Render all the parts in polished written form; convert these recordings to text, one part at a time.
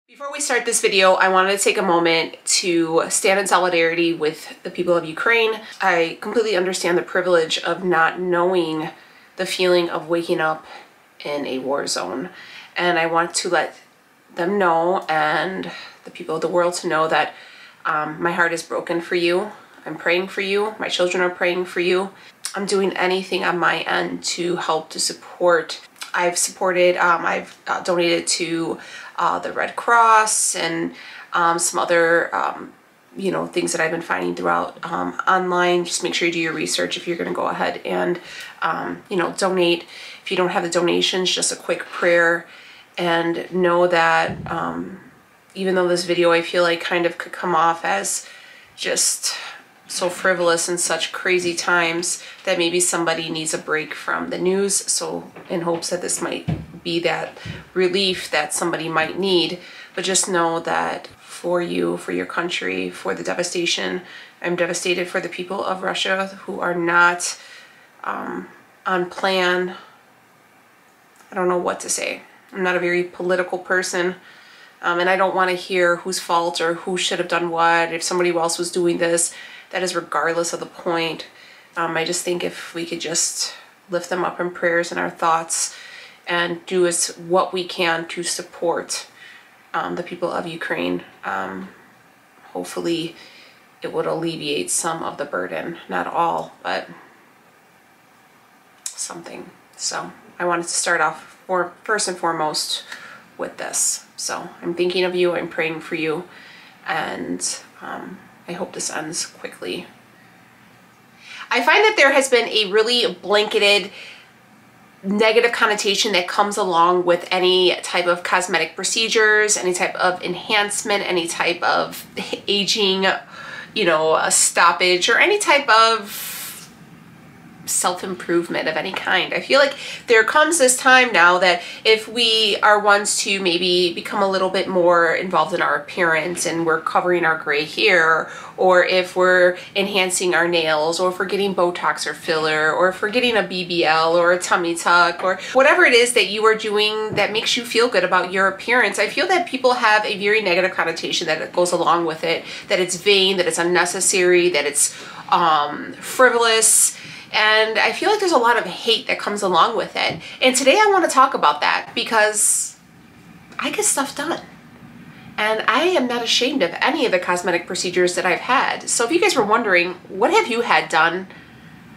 Before we start this video, I wanted to take a moment to stand in solidarity with the people of Ukraine. I completely understand the privilege of not knowing the feeling of waking up in a war zone. And I want to let them know and the people of the world to know that my heart is broken for you. I'm praying for you. My children are praying for you. I'm doing anything on my end to help to support. I've supported, I've donated to the Red Cross and some other, you know, things that I've been finding throughout online. Just make sure you do your research if you're going to go ahead and, you know, donate. If you don't have the donations, just a quick prayer, and know that even though this video I feel like kind of could come off as just so frivolous in such crazy times, that maybe somebody needs a break from the news. So in hopes that this might be that relief that somebody might need, but just know that for you, for your country, for the devastation, I'm devastated for the people of Russia who are not on plan. I don't know what to say. I'm not a very political person. And I don't want to hear whose fault or who should have done what, if somebody else was doing this. That is regardless of the point. I just think if we could just lift them up in prayers and our thoughts and do what we can to support the people of Ukraine, hopefully it would alleviate some of the burden. Not all, but something. So I wanted to start off first and foremost with this. So I'm thinking of you, I'm praying for you, and I hope this ends quickly. I find that there has been a really blanketed negative connotation that comes along with any type of cosmetic procedures, any type of enhancement, any type of aging, you know, a stoppage, or any type of self-improvement of any kind. I feel like there comes this time now that if we are ones to maybe become a little bit more involved in our appearance and we're covering our gray hair, or if we're enhancing our nails, or if we're getting Botox or filler, or if we're getting a BBL or a tummy tuck, or whatever it is that you are doing that makes you feel good about your appearance, I feel that people have a very negative connotation that goes along with it, that it's vain, that it's unnecessary, that it's frivolous. And I feel like there's a lot of hate that comes along with it. And today I want to talk about that because I get stuff done. And I am not ashamed of any of the cosmetic procedures that I've had. So if you guys were wondering, what have you had done?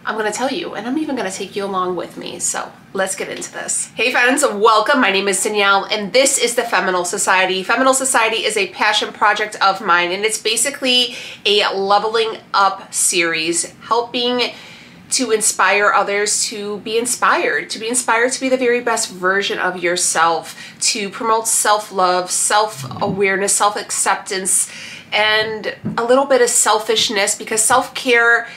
I'm going to tell you, and I'm even going to take you along with me. So let's get into this. Hey friends, welcome. My name is Danielle, and this is the Feminal Society. Feminal Society is a passion project of mine, and it's basically a leveling up series, helping to inspire others to be inspired to be the very best version of yourself, to promote self-love, self-awareness, self-acceptance, and a little bit of selfishness, because self-care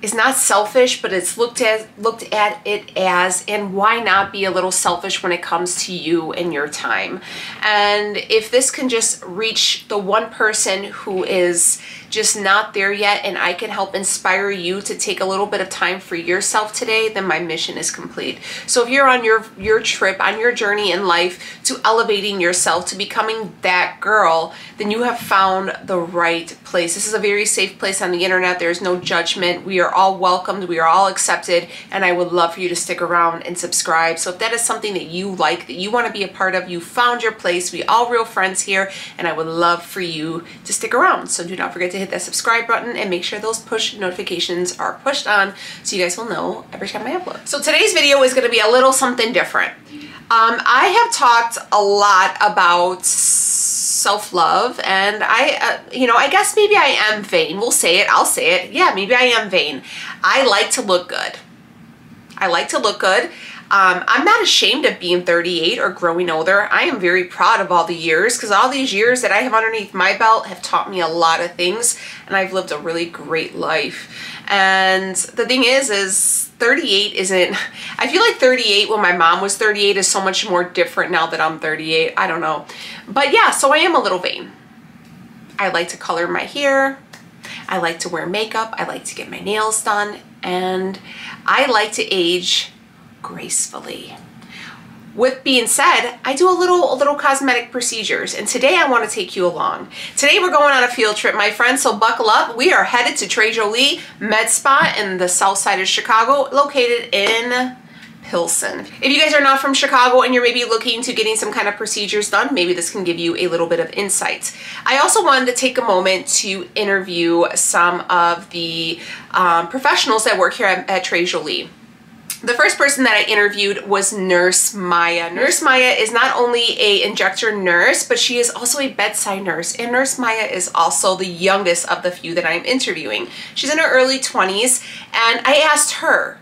is not selfish, but it's looked at it as, and why not be a little selfish when it comes to you and your time. And if this can just reach the one person who is just not there yet, and I can help inspire you to take a little bit of time for yourself today, then my mission is complete. So if you're on your trip, on your journey in life to elevating yourself, to becoming that girl, then you have found the right place. This is a very safe place on the internet. There's no judgment. We are all welcomed. We are all accepted. And I would love for you to stick around and subscribe. So if that is something that you like, that you want to be a part of, you found your place. We all real friends here, and I would love for you to stick around. So do not forget to hit that subscribe button and make sure those push notifications are pushed on so you guys will know every time I upload. So today's video is going to be a little something different. I have talked a lot about self-love, and you know, I guess maybe I am vain. We'll say it. I'll say it. Yeah, maybe I am vain. I like to look good. I like to look good. I'm not ashamed of being 38 or growing older. I am very proud of all the years, because all these years that I have underneath my belt have taught me a lot of things, and I've lived a really great life. And the thing is 38 isn't, I feel like 38 when my mom was 38 is so much more different now that I'm 38. I don't know. But yeah, so I am a little vain. I like to color my hair. I like to wear makeup. I like to get my nails done. And I like to age gracefully. with being said, I do a little cosmetic procedures, and today I want to take you along. Today we're going on a field trip, my friends, so buckle up. We are headed to JOLIE Med Spa in the south side of Chicago, located in Pilsen. If you guys are not from Chicago and you're maybe looking to getting some kind of procedures done, maybe this can give you a little bit of insight. I also wanted to take a moment to interview some of the professionals that work here at JOLIE. The first person that I interviewed was Nurse Maya. Nurse Maya is not only a injector nurse, but she is also a bedside nurse. And Nurse Maya is also the youngest of the few that I'm interviewing. She's in her early 20s, and I asked her,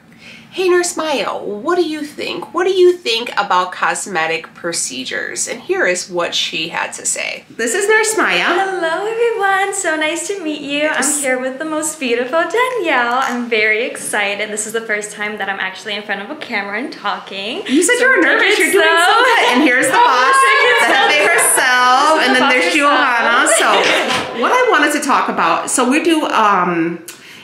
hey Nurse Maya, what do you think? What do you think about cosmetic procedures? And here is what she had to say. This is Nurse Maya. Hello everyone, so nice to meet you. I'm here with the most beautiful Danielle. I'm very excited. This is the first time that I'm actually in front of a camera and talking. You said you were nervous, you're doing so good. And here's the boss, the hefe herself, and then there's Johanna. So what I wanted to talk about, so we do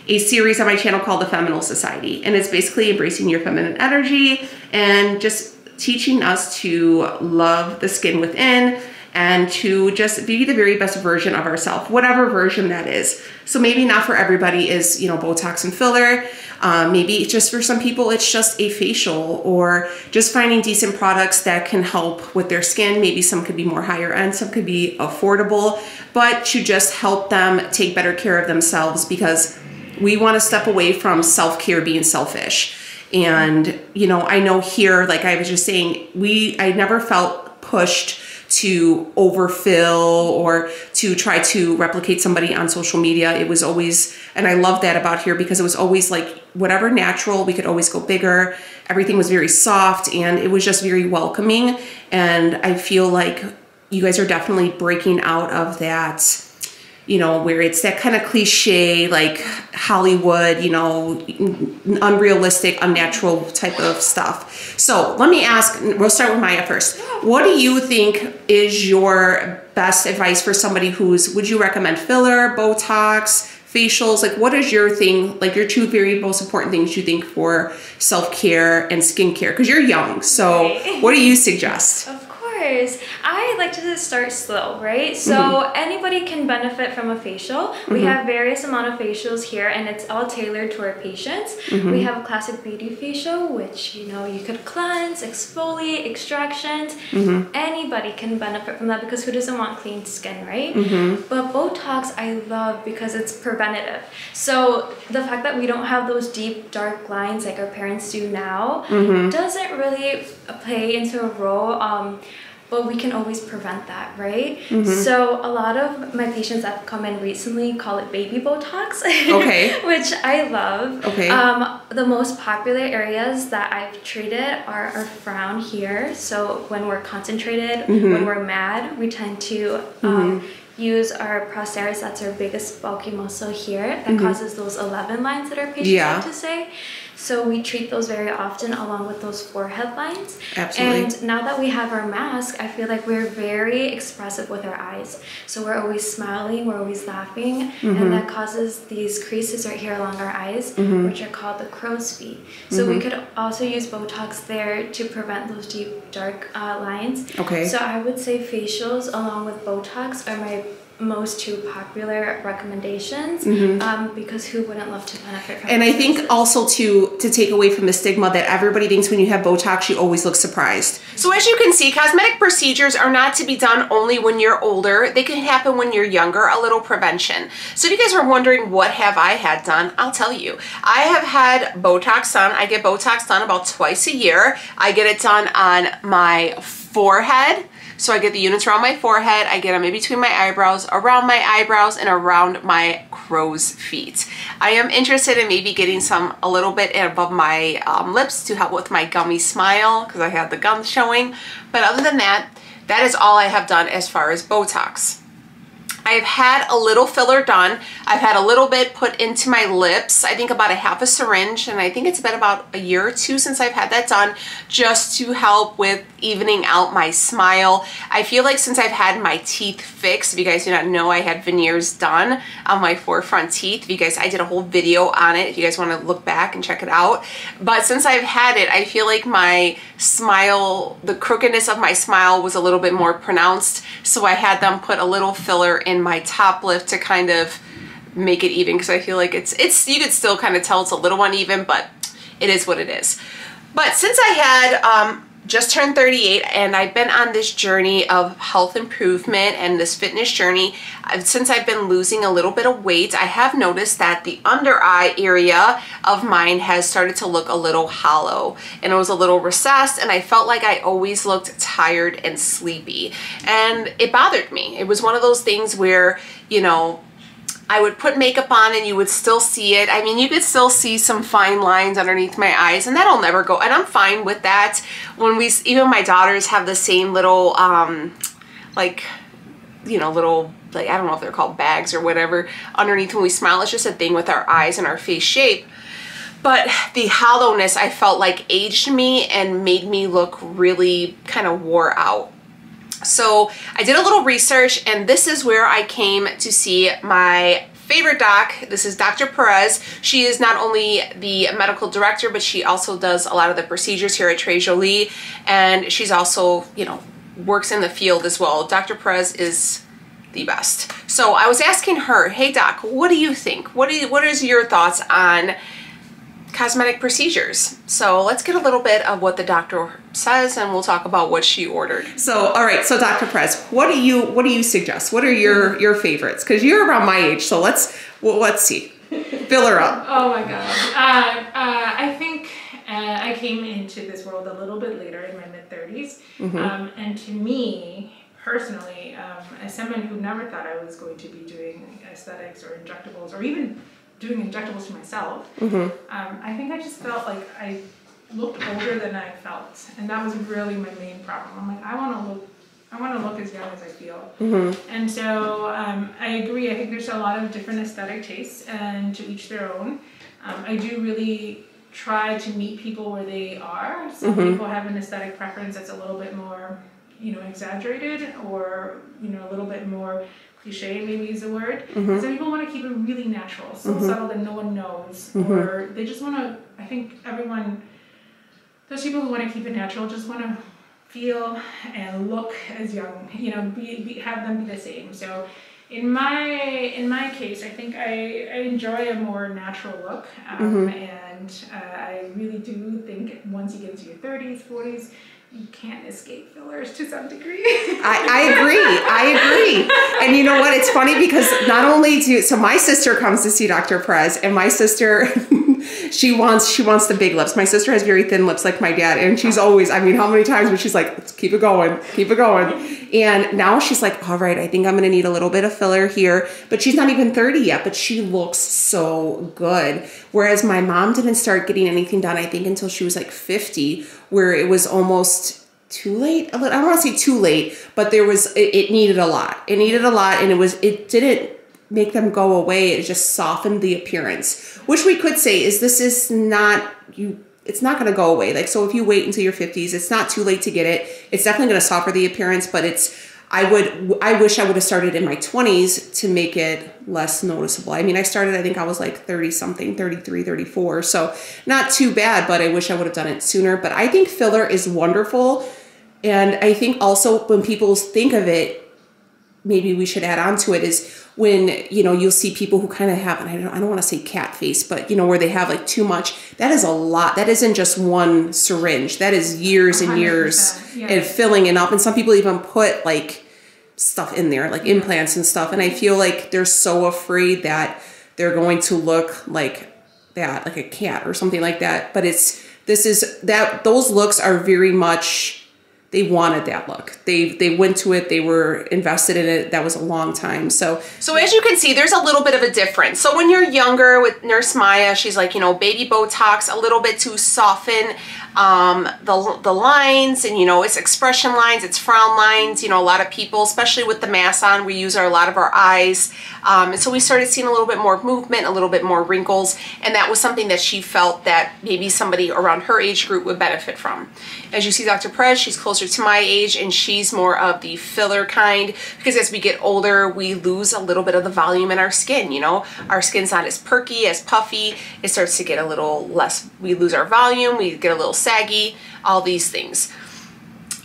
a series on my channel called The Feminine Society, and it's basically embracing your feminine energy and just teaching us to love the skin within and to just be the very best version of ourselves, whatever version that is. So maybe not for everybody is, you know, Botox and filler. Maybe just for some people, it's just a facial, or just finding decent products that can help with their skin. Maybe some could be more higher end, some could be affordable, but to just help them take better care of themselves, because we want to step away from self-care being selfish. And, you know, I know here, like I was just saying, I never felt pushed to overfill or to try to replicate somebody on social media. It was always, and I love that about here, because it was always like whatever natural, we could always go bigger. Everything was very soft, and it was just very welcoming. And I feel like you guys are definitely breaking out of that, you know, where it's that kind of cliche, like Hollywood, you know, unrealistic, unnatural type of stuff. So let me ask, we'll start with Maya first. What do you think is your best advice for somebody would you recommend filler, Botox, facials? Like, what is your thing, like your two very most important things you think for self-care and skincare? Because you're young, so what do you suggest? I like to start slow, right? So anybody can benefit from a facial. We have various amount of facials here, and it's all tailored to our patients. We have a classic beauty facial, which, you know, you could cleanse, exfoliate, extractions. Anybody can benefit from that, because who doesn't want clean skin, right? But Botox I love because it's preventative. So the fact that we don't have those deep dark lines like our parents do now doesn't really play into a role. But we can always prevent that, right? So a lot of my patients that have come in recently call it baby Botox, which I love. The most popular areas that I've treated are our frown here. So when we're concentrated, when we're mad, we tend to use our procerus, that's our biggest bulky muscle here, that causes those 11 lines that our patients like to say. So we treat those very often, along with those forehead lines. And now that we have our mask, I feel like we're very expressive with our eyes. So we're always smiling, we're always laughing, and that causes these creases right here along our eyes, which are called the crow's feet. So we could also use Botox there to prevent those deep dark lines. So I would say facials along with Botox are my most two popular recommendations, because who wouldn't love to benefit from it? And I think also to take away from the stigma that everybody thinks when you have Botox, you always look surprised. So as you can see, cosmetic procedures are not to be done only when you're older. They can happen when you're younger, a little prevention. So if you guys were wondering what have I had done, I'll tell you. I have had Botox done. I get Botox done about twice a year. I get it done on my forehead. So I get the units around my forehead, I get them in between my eyebrows, around my eyebrows, and around my crow's feet. I am interested in maybe getting some a little bit above my lips to help with my gummy smile, because I have the gums showing. But other than that, that is all I have done as far as Botox. I've had a little filler done. I've had a little bit put into my lips. I think about a half a syringe, and I think it's been about a year or two since I've had that done, just to help with evening out my smile. I feel like since I've had my teeth fixed, if you guys do not know, I had veneers done on my forefront teeth. If you guys, I did a whole video on it if you guys want to look back and check it out. But since I've had it, I feel like my smile, the crookedness of my smile was a little bit more pronounced. So I had them put a little filler in my top lip to kind of make it even, because I feel like it's you could still kind of tell it's a little uneven, but it is what it is. But since I had just turned 38 and I've been on this journey of health improvement and this fitness journey, since I've been losing a little bit of weight, I have noticed that the under eye area of mine has started to look a little hollow, and it was a little recessed, and I felt like I always looked tired and sleepy, and it bothered me. It was one of those things where, you know, I would put makeup on and you would still see it. I mean, you could still see some fine lines underneath my eyes, and that'll never go. And I'm fine with that. When even my daughters have the same little, like, you know, little, like, I don't know if they're called bags or whatever, underneath when we smile. It's just a thing with our eyes and our face shape. But the hollowness, I felt like aged me and made me look really kind of wore out. So I did a little research, and this is where I came to see my favorite doc. This is Dr. Perez. She is not only the medical director, but she also does a lot of the procedures here at JOLIE, and she's also, you know, works in the field as well. Dr. Perez is the best. So I was asking her, hey doc, what do you think? What is your thoughts on cosmetic procedures? So let's get a little bit of what the doctor says, and we'll talk about what she ordered. So, all right. So Dr. Perez, what do you suggest? What are your favorites? Because you're around my age, so let's see. Fill her up. Oh my God. I think I came into this world a little bit later, in my mid-30s. And to me, personally, as someone who never thought I was going to be doing aesthetics or injectables, or even doing injectables to myself, I think I just felt like I looked older than I felt, and that was really my main problem. I'm like, I want to look as young as I feel. And so I agree. I think there's a lot of different aesthetic tastes, and to each their own. I do really try to meet people where they are. Some people have an aesthetic preference that's a little bit more, you know, exaggerated, or, you know, a little bit more cliche, maybe is the word. Some people want to keep it really natural, so subtle that no one knows, or they just want to, I think everyone, those people who want to keep it natural just want to feel and look as young, you know, have them be the same. So in my case, I think I enjoy a more natural look, and I really do think once you get into your 30s, 40s, you can't escape fillers to some degree. I agree. And you know what? It's funny because not only so my sister comes to see Dr. Perez, and my sister, she wants the big lips. My sister has very thin lips like my dad, and she's always, I mean, how many times was she's like, let's keep it going, keep it going. And now she's like, all right, I think I'm going to need a little bit of filler here. But she's not even 30 yet, but she looks so good. Whereas my mom didn't start getting anything done, I think, until she was like 50, where it was almost too late. I don't want to say too late, but it needed a lot. It needed a lot, and it didn't make them go away. It just softened the appearance, which we could say is it's not going to go away. Like, so if you wait until your 50s, it's not too late to get it. It's definitely going to soften the appearance, but I wish I would have started in my 20s to make it less noticeable. I mean, I think I was like 30 something, 33, 34. So not too bad, but I wish I would have done it sooner. But I think filler is wonderful. And I think also when people think of it, maybe we should add on to it, is when, you know, you'll see people who kind of have, and I don't want to say cat face, but, you know, where they have like too much. That is a lot. That isn't just one syringe. That is years and years and filling it up. And some people even put like stuff in there, like implants and stuff. And I feel like they're so afraid that they're going to look like that, like a cat or something like that. But those looks are very much, they wanted that look. They went to it, they were invested in it. That was a long time. So as you can see, there's a little bit of a difference. So when you're younger with Nurse Maya, she's like, you know, baby Botox, a little bit to soften the lines, and you know, it's expression lines, it's frown lines. You know, a lot of people, especially with the mask on, we use a lot of our eyes, and so we started seeing a little bit more movement, a little bit more wrinkles, and that was something that she felt that maybe somebody around her age group would benefit from. As you see, Dr. Perez, she's closer to my age, and she's more of the filler kind, because as we get older, we lose a little bit of the volume in our skin. You know, our skin's not as perky, as puffy. It starts to get a little less, we lose our volume, we get a little saggy, all these things.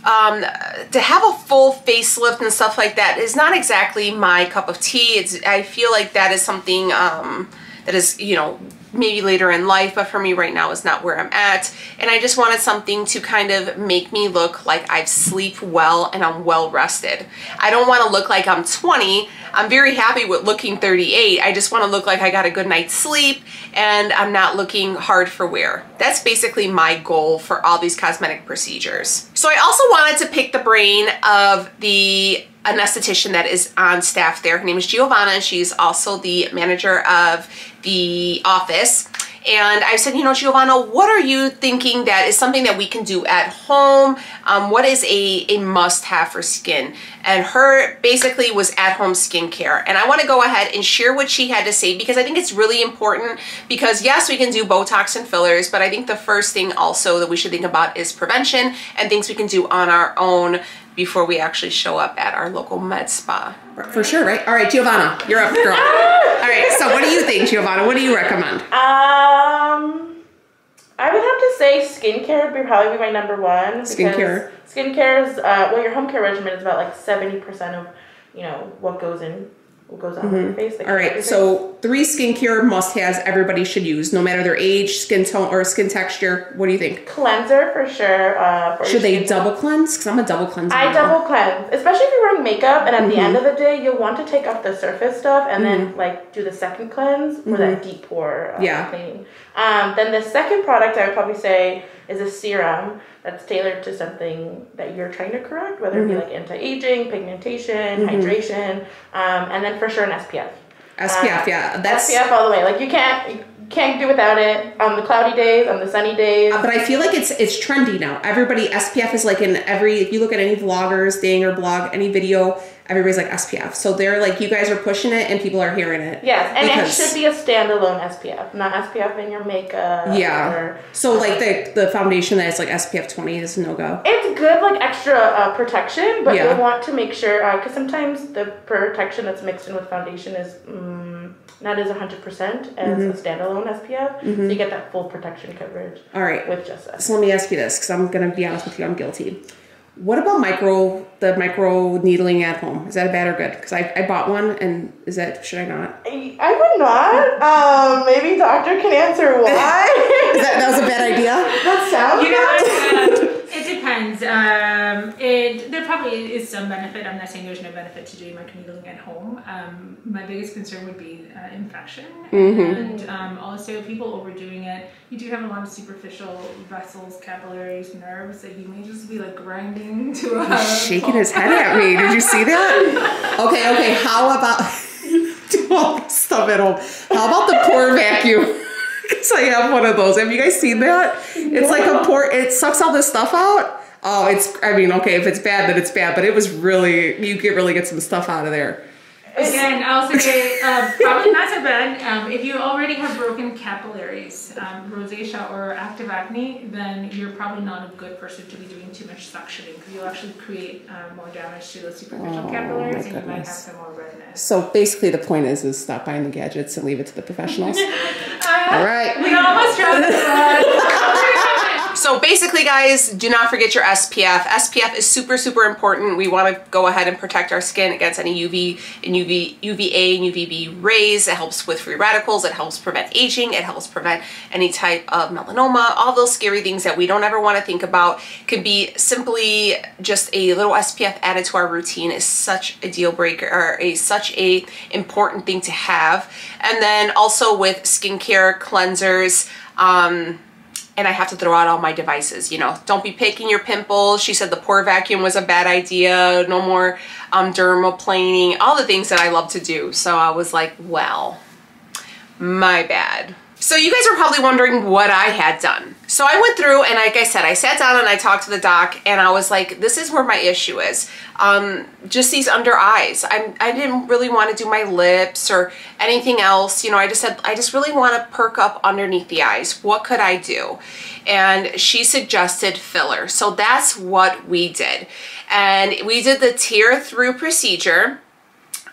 To have a full facelift and stuff like that is not exactly my cup of tea. I feel like that is something that is, you know, maybe later in life, but for me right now is not where I'm at. And I just wanted something to kind of make me look like I've sleep well and I'm well rested. I don't want to look like I'm 20. I'm very happy with looking 38. I just want to look like I got a good night's sleep and I'm not looking hard for wear. That's basically my goal for all these cosmetic procedures. So I also wanted to pick the brain of the anesthetician that is on staff there. Her name is Giovanna, and she's also the manager of the office. And I said, you know, Giovanna, what are you thinking that is something that we can do at home? What is a must-have for skin? And her basically was at-home skincare. And I want to go ahead and share what she had to say, because I think it's really important, because yes, we can do Botox and fillers, but I think the first thing also that we should think about is prevention and things we can do on our own before we actually show up at our local med spa. For sure, right? All right, Giovanna, you're up, girl. All right, so what do you think, Giovanna? What do you recommend? I would have to say skincare would probably be my number one. Skincare. Skincare is, well, your home care regimen is about like 70% of, you know, what goes on with your face. Like, all right, so 3 skincare must-haves everybody should use, no matter their age, skin tone, or skin texture. What do you think? Cleanser for sure. Should they double cleanse? Because I'm a double cleanser. I double cleanse, especially if you're wearing makeup, and at the end of the day, you'll want to take off the surface stuff and then like do the second cleanse for that deep pore cleaning. Then the second product I would probably say is a serum that's tailored to something that you're trying to correct, whether it be like anti-aging, pigmentation, hydration, and then for sure an SPF. SPF, yeah. That's SPF all the way. Like you can't do without it on the cloudy days, on the sunny days. But I feel like it's trendy now. Everybody, SPF is like in every, if you look at any vloggers thing or blog, any video, everybody's like SPF. So they're like, you guys are pushing it and people are hearing it. Yes, and it should be a standalone SPF, not SPF in your makeup. Yeah. So like the foundation that is like SPF 20 is no-go. It's good, like extra protection, but you want to make sure, because sometimes the protection that's mixed in with foundation is not as 100% as a standalone SPF, so you get that full protection coverage. All right. With just that. So let me ask you this, because I'm going to be honest with you, I'm guilty. What about the micro needling at home? Is that bad or good? Because I bought one, and should I not? I would not. Maybe doctor can answer why. that was a bad idea? That sounds good. It depends. There probably is some benefit. I'm not saying there's no benefit to doing microneedling at home. My biggest concern would be infection. And also people overdoing it. You do have a lot of superficial vessels, capillaries, nerves that you may just be like grinding to a He's shaking his head at me. Did you see that? Okay. How about do all this stuff at home? How about the pore vacuum? Because I have one of those. Have you guys seen that? It's like a pore. It sucks all this stuff out. Oh, okay, if it's bad, then it's bad. But it was really, you could really get some stuff out of there. Again, I'll say probably not so bad. If you already have broken capillaries, rosacea or active acne, then you're probably not a good person to be doing too much suctioning, because you'll actually create more damage to those superficial capillaries, and you might have some more redness. So basically the point is stop buying the gadgets and leave it to the professionals. All right. We almost tried this. So basically, guys, do not forget your SPF. SPF is super, super important. We want to go ahead and protect our skin against any UVA and UVB rays. It helps with free radicals. It helps prevent aging. It helps prevent any type of melanoma. All those scary things that we don't ever want to think about could be simply just a little SPF added to our routine is such a deal breaker, or such a important thing to have. And then also with skincare, cleansers, and I have to throw out all my devices. You know, don't be picking your pimples. She said the pore vacuum was a bad idea. No more dermaplaning, all the things that I love to do. So I was like, well, my bad. So you guys are probably wondering what I had done. So I went through and like I said, I sat down and I talked to the doc and I was like, this is where my issue is. Just these under eyes. I didn't really want to do my lips or anything else. You know, I just said, I just really want to perk up underneath the eyes. What could I do? And she suggested filler. So that's what we did. And we did the tear through procedure.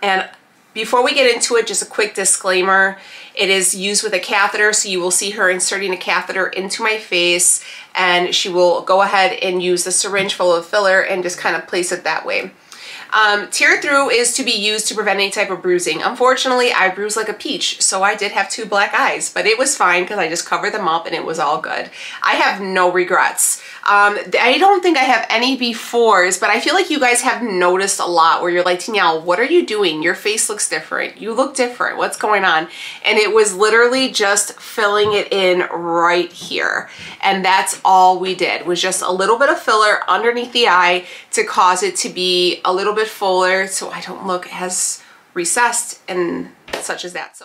And before we get into it, just a quick disclaimer. It is used with a catheter, so you will see her inserting a catheter into my face, and she will go ahead and use the syringe full of filler and just kind of place it that way. Tear through is to be used to prevent any type of bruising. Unfortunately, I bruised like a peach, so I did have 2 black eyes, but it was fine because I just covered them up and it was all good. I have no regrets. I don't think I have any befores, but I feel like you guys have noticed a lot where you're like, Danielle, what are you doing? Your face looks different. You look different. What's going on? And it was literally just filling it in right here. And that's all we did, was just a little bit of filler underneath the eye to cause it to be a little bit fuller so I don't look as recessed and such as that.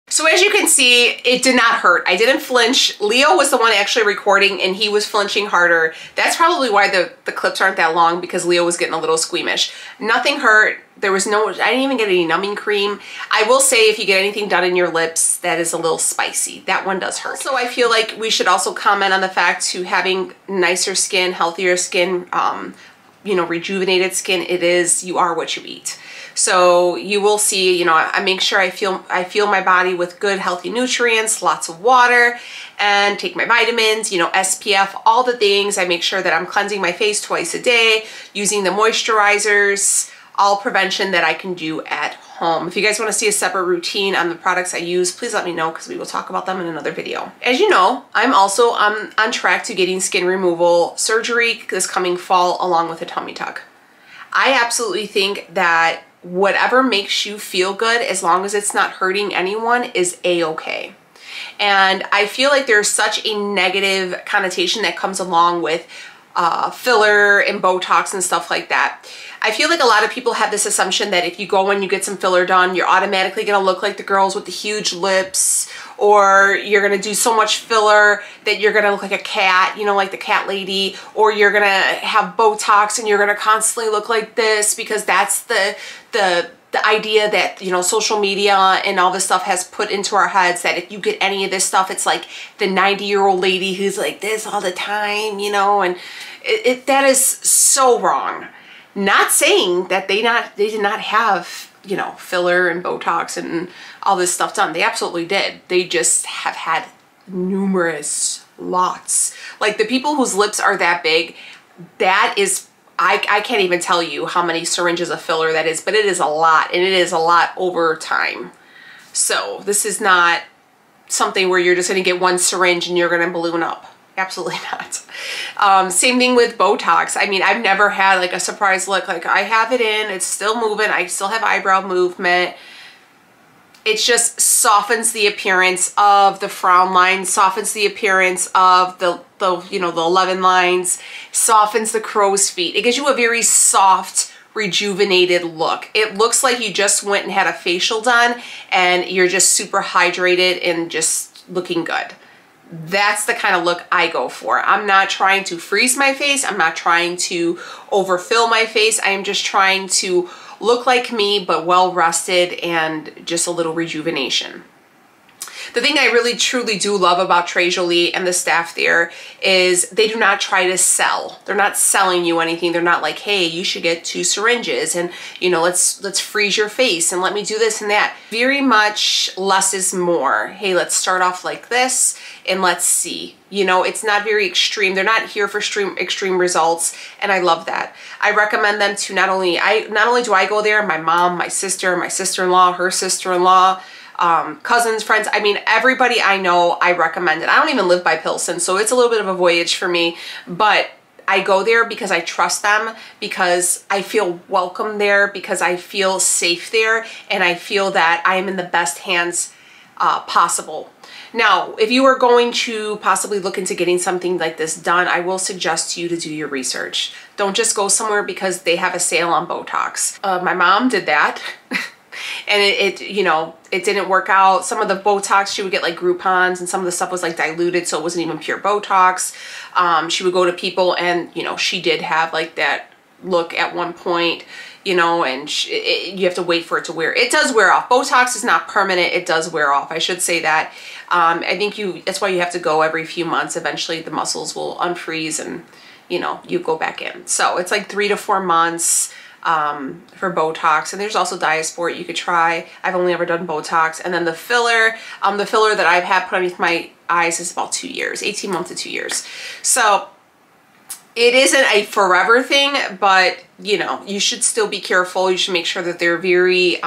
So as you can see, it did not hurt. I didn't flinch. Leo was the one actually recording and he was flinching harder. That's probably why the clips aren't that long, because Leo was getting a little squeamish. Nothing hurt. There was no, I didn't even get any numbing cream. I will say if you get anything done in your lips that is a little spicy, that one does hurt. So I feel like we should also comment on the fact to having nicer skin, healthier skin, you know, rejuvenated skin. It is, you are what you eat. So you will see, you know, I make sure I feel my body with good healthy nutrients, lots of water, and take my vitamins, you know, SPF, all the things. I make sure that I'm cleansing my face twice a day, using the moisturizers, all prevention that I can do at home. If you guys want to see a separate routine on the products I use, please let me know because we will talk about them in another video. As you know, I'm also on track to getting skin removal surgery this coming fall along with a tummy tuck. I absolutely think that whatever makes you feel good, as long as it's not hurting anyone, is a-okay. And I feel like there's such a negative connotation that comes along with filler and Botox and stuff like that. I feel like a lot of people have this assumption that if you go and you get some filler done, you're automatically gonna look like the girls with the huge lips, or you're gonna do so much filler that you're gonna look like a cat, you know, like the cat lady, or you're gonna have Botox and you're gonna constantly look like this, because that's the idea that, you know, social media and all this stuff has put into our heads, that if you get any of this stuff, it's like the 90-year-old lady who's like this all the time, you know, and that is so wrong. Not saying that they did not have, you know, filler and Botox and all this stuff done. They absolutely did. They just have had numerous lots. Like the people whose lips are that big, that is, I can't even tell you how many syringes of filler that is, but it is a lot, and it is a lot over time. So this is not something where you're just gonna get one syringe and you're gonna balloon up. Absolutely not. Same thing with Botox. I mean, I've never had like a surprise look. Like I have it in, it's still moving. I still have eyebrow movement. It just softens the appearance of the frown line, softens the appearance of the you know, the 11 lines, softens the crow's feet. It gives you a very soft, rejuvenated look. It looks like you just went and had a facial done and you're just super hydrated and just looking good. That's the kind of look I go for. I'm not trying to freeze my face. I'm not trying to overfill my face. I am just trying to look like me, but well rested and just a little rejuvenation. The thing I really truly do love about JOLIE and the staff there is they do not try to sell. They're not selling you anything. They're not like, hey, you should get 2 syringes and, you know, let's freeze your face and let me do this and that. Very much less is more. Hey, let's start off like this and let's see. You know, it's not very extreme. They're not here for extreme results, and I love that. I recommend them to not only do I go there, my mom, my sister-in-law, her sister-in-law, cousins, friends. I mean, everybody I know, I recommend it. I don't even live by Pilsen, so it's a little bit of a voyage for me, but I go there because I trust them, because I feel welcome there, because I feel safe there, and I feel that I am in the best hands possible. Now, if you are going to possibly look into getting something like this done, I will suggest you to do your research. Don't just go somewhere because they have a sale on Botox. My mom did that. And it you know, it didn't work out. Some of the Botox, she would get like Groupons, and some of the stuff was like diluted, so it wasn't even pure Botox. She would go to people, and, you know, she did have like that look at one point, you know, and you have to wait for it to wear. It does wear off. Botox is not permanent. It does wear off. I should say that. I think that's why you have to go every few months. Eventually the muscles will unfreeze and, you know, you go back in. So it's like 3 to 4 months for Botox. And there's also Diasport you could try. I've only ever done Botox. And then the filler that I've had put underneath my eyes is about 2 years, 18 months to 2 years. So it isn't a forever thing, but, you know, you should still be careful. You should make sure that they're very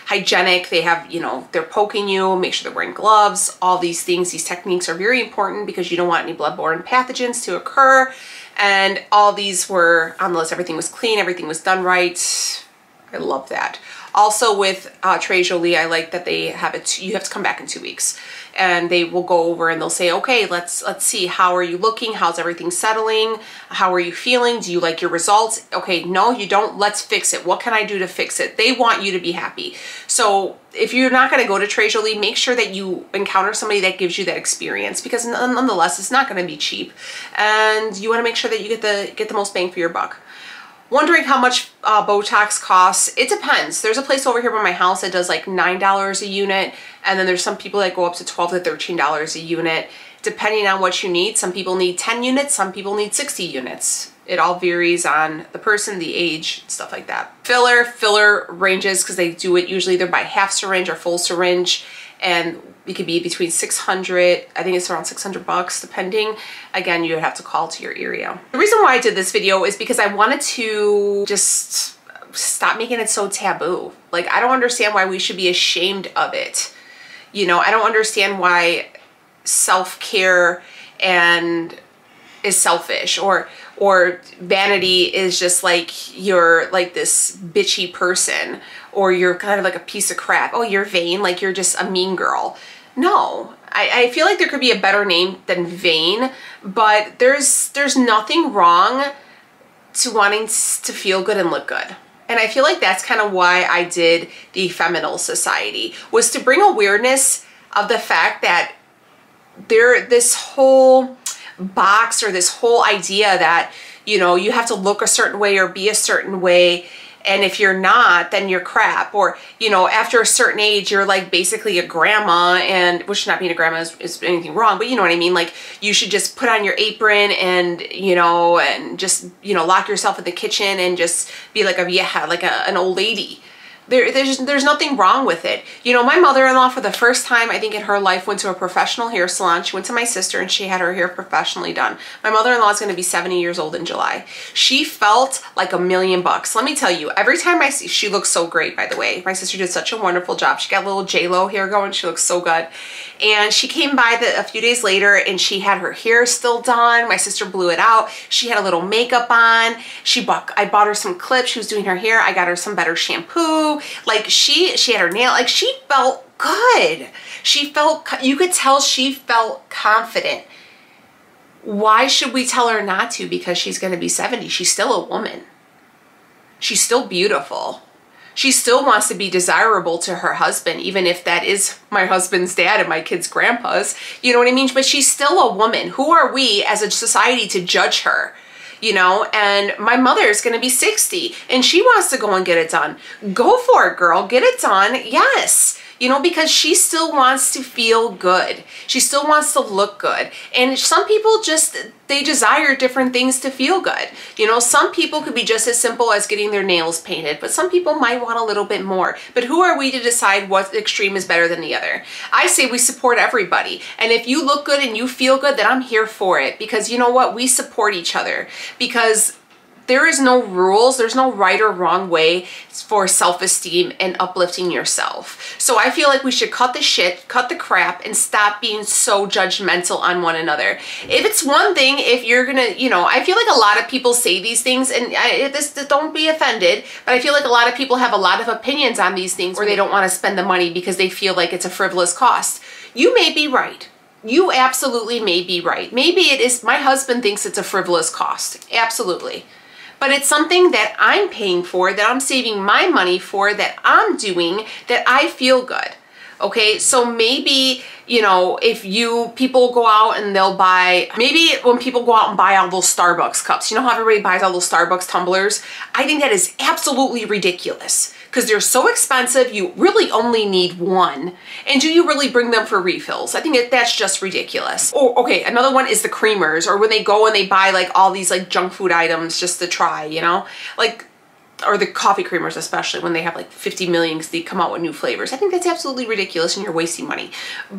hygienic. They have, you know, they're poking you, make sure they're wearing gloves. All these things, these techniques are very important because you don't want any bloodborne pathogens to occur. And all these were on the list. Everything was clean, everything was done right. I love that. Also with JOLIE, I like that they have it, you have to come back in 2 weeks. And they will go over and they'll say, okay, let's see, how are you looking? How's everything settling? How are you feeling? Do you like your results? Okay, no, you don't. Let's fix it. What can I do to fix it? They want you to be happy. So if you're not going to go to JOLIE, make sure that you encounter somebody that gives you that experience, because nonetheless, it's not going to be cheap. And you want to make sure that you get the most bang for your buck. Wondering how much Botox costs? It depends. There's a place over here by my house that does like $9 a unit, and then there's some people that go up to $12 to $13 a unit, depending on what you need. Some people need 10 units, some people need 60 units. It all varies on the person, the age, stuff like that. Filler ranges because they do it usually either by half syringe or full syringe, and it could be between 600, I think it's around 600 bucks, depending. Again, you would have to call to your area. The reason why I did this video is because I wanted to just stop making it so taboo. Like, I don't understand why we should be ashamed of it. You know, I don't understand why self-care and is selfish, or vanity is just like you're like this bitchy person, or you're kind of like a piece of crap. Oh, you're vain, like you're just a mean girl. No, I feel like there could be a better name than vain, but there's nothing wrong to wanting to feel good and look good. And I feel like that's kind of why I did the Feminine Society, was to bring awareness of the fact that this whole box, or this whole idea that, you know, you have to look a certain way or be a certain way, and if you're not, then you're crap. Or, you know, after a certain age, you're like basically a grandma, and which not being a grandma is anything wrong, but you know what I mean? Like, you should just put on your apron and, you know, and just, you know, lock yourself in the kitchen and just be like an old lady. There's nothing wrong with it. You know, my mother-in-law, for the first time, I think in her life, went to a professional hair salon. She went to my sister and she had her hair professionally done. My mother-in-law is going to be 70 years old in July. She felt like $1,000,000. Let me tell you, every time I see, she looks so great, by the way. My sister did such a wonderful job. She got a little J-Lo hair going. She looks so good. And she came by a few days later and she had her hair still done. My sister blew it out. She had a little makeup on. I bought her some clips. She was doing her hair. I got her some better shampoo. Like, she had her nail, like, she felt good. You could tell she felt confident. Why should we tell her not to? Because she's going to be 70. She's still a woman. She's still beautiful. She still wants to be desirable to her husband, even if that is my husband's dad and my kids' grandpas. You know what I mean? But she's still a woman. Who are we as a society to judge her? You know, and my mother is going to be 60 and she wants to go and get it done. Go for it, girl. Get it done. Yes. You know, because she still wants to feel good. She still wants to look good. And some people they desire different things to feel good. You know, some people could be just as simple as getting their nails painted, but some people might want a little bit more. But who are we to decide what extreme is better than the other? I say we support everybody. And if you look good and you feel good, then I'm here for it, because you know what? We support each other, because there is no rules. There's no right or wrong way for self-esteem and uplifting yourself. So I feel like we should cut the shit, cut the crap, and stop being so judgmental on one another. If it's one thing, if you're gonna, you know, I feel like a lot of people say these things, and don't be offended, but I feel like a lot of people have a lot of opinions on these things where they don't want to spend the money because they feel like it's a frivolous cost. You may be right. You absolutely may be right. Maybe it is, my husband thinks it's a frivolous cost. Absolutely. But it's something that I'm paying for, that I'm saving my money for, that I'm doing, that I feel good. Okay, so maybe, you know, if people go out and they'll buy, maybe when people go out and buy all those Starbucks cups, you know how everybody buys all those Starbucks tumblers? I think that is absolutely ridiculous because they're so expensive. You really only need one. And do you really bring them for refills? I think that's just ridiculous. Or, okay, another one is the creamers, or when they go and they buy like all these like junk food items just to try, you know, like, or the coffee creamers, especially when they have like 50 million because they come out with new flavors. I think that's absolutely ridiculous and you're wasting money.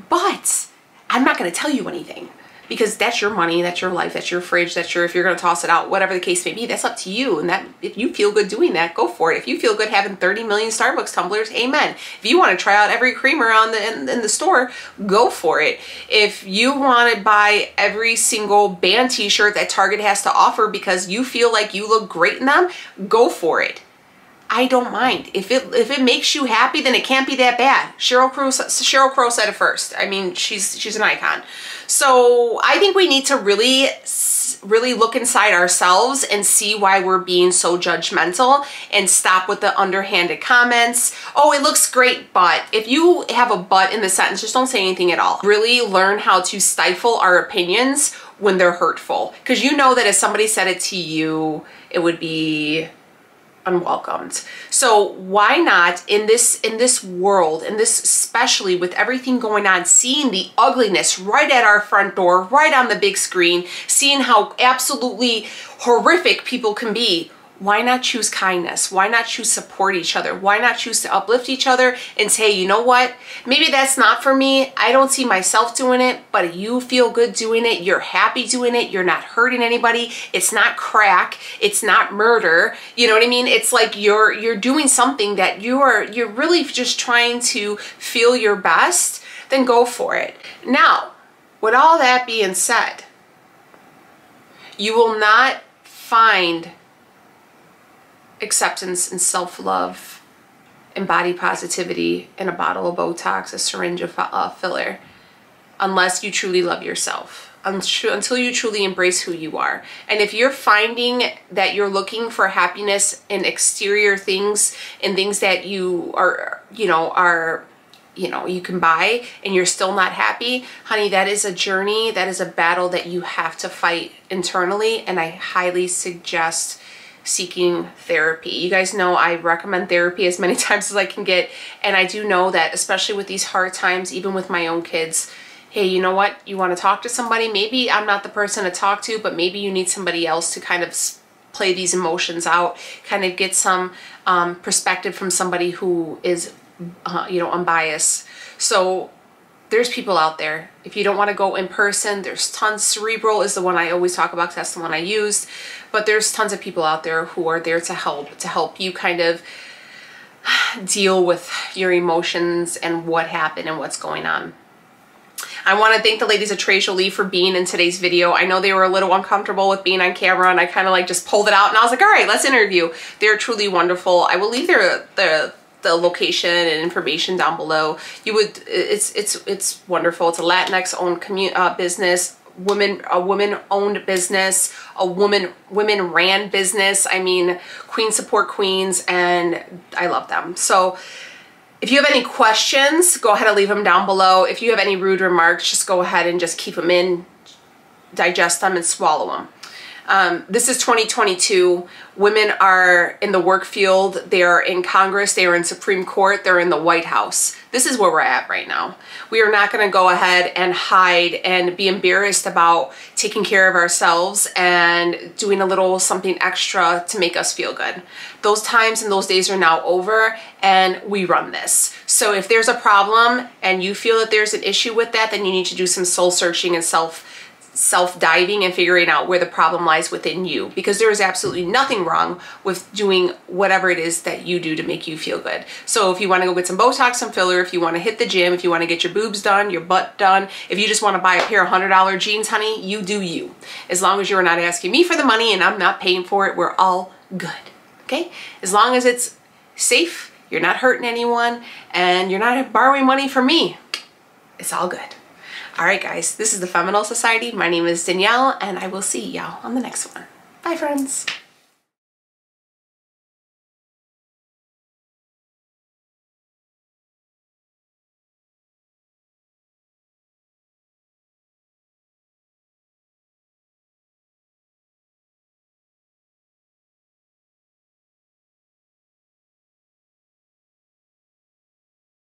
But I'm not going to tell you anything because that's your money, that's your life, that's your fridge, that's your, if you're going to toss it out, whatever the case may be, that's up to you. And that, if you feel good doing that, go for it. If you feel good having 30 million Starbucks tumblers, amen. If you want to try out every creamer in the store, go for it. If you want to buy every single band t-shirt that Target has to offer because you feel like you look great in them, go for it. I don't mind. If it makes you happy, then it can't be that bad. Sheryl Crow said it first. I mean, she's an icon. So I think we need to really look inside ourselves and see why we're being so judgmental and stop with the underhanded comments. Oh, it looks great, but if you have a but in the sentence, just don't say anything at all. Really learn how to stifle our opinions when they're hurtful. Because you know that if somebody said it to you, it would be unwelcomed. So why not in this world, and this especially with everything going on, seeing the ugliness right at our front door, right on the big screen, seeing how absolutely horrific people can be, why not choose kindness? Why not choose support each other? Why not choose to uplift each other and say, you know what, maybe that's not for me. I don't see myself doing it, but you feel good doing it. You're happy doing it. You're not hurting anybody. It's not crack. It's not murder. You know what I mean? It's like you're doing something that you're really just trying to feel your best, then go for it. Now, with all that being said, you will not find acceptance and self-love and body positivity in a bottle of Botox, a syringe of filler, unless you truly love yourself, until you truly embrace who you are. And if you're finding that you're looking for happiness in exterior things and things that you you can buy, and you're still not happy, honey, that is a journey, that is a battle that you have to fight internally, and I highly suggest seeking therapy. You guys know I recommend therapy as many times as I can get, and I do know that especially with these hard times, even with my own kids, hey, you know what, you want to talk to somebody, maybe I'm not the person to talk to, but maybe you need somebody else to kind of play these emotions out, kind of get some perspective from somebody who is unbiased. So there's people out there. If you don't want to go in person, there's tons. Cerebral is the one I always talk about because that's the one I used. But there's tons of people out there who are there to help you kind of deal with your emotions and what happened and what's going on. I want to thank the ladies at JOLIE for being in today's video. I know they were a little uncomfortable with being on camera, and I kind of like just pulled it out and I was like, all right, let's interview. They're truly wonderful. I will leave the location and information down below. It's wonderful. It's a Latinx owned business, a woman owned business, a women ran business. I mean, queens support queens, and I love them. So if you have any questions, go ahead and leave them down below. If you have any rude remarks, just go ahead and just keep them in, digest them, and swallow them. This is 2022. Women are in the work field. They are in Congress. They are in Supreme Court. They're in the White House. This is where we're at right now. We are not going to go ahead and hide and be embarrassed about taking care of ourselves and doing a little something extra to make us feel good. Those times and those days are now over, and we run this. So if there's a problem and you feel that there's an issue with that, then you need to do some soul searching and self-diving and figuring out where the problem lies within you, because there is absolutely nothing wrong with doing whatever it is that you do to make you feel good. So if you want to go get some Botox, some filler, if you want to hit the gym, if you want to get your boobs done, your butt done, if you just want to buy a pair of $100 jeans, honey, you do you. As long as you're not asking me for the money and I'm not paying for it, we're all good, okay? As long as it's safe, you're not hurting anyone, and you're not borrowing money from me, it's all good. All right, guys, this is the Feminine Society. My name is Danielle, and I will see y'all on the next one. Bye, friends.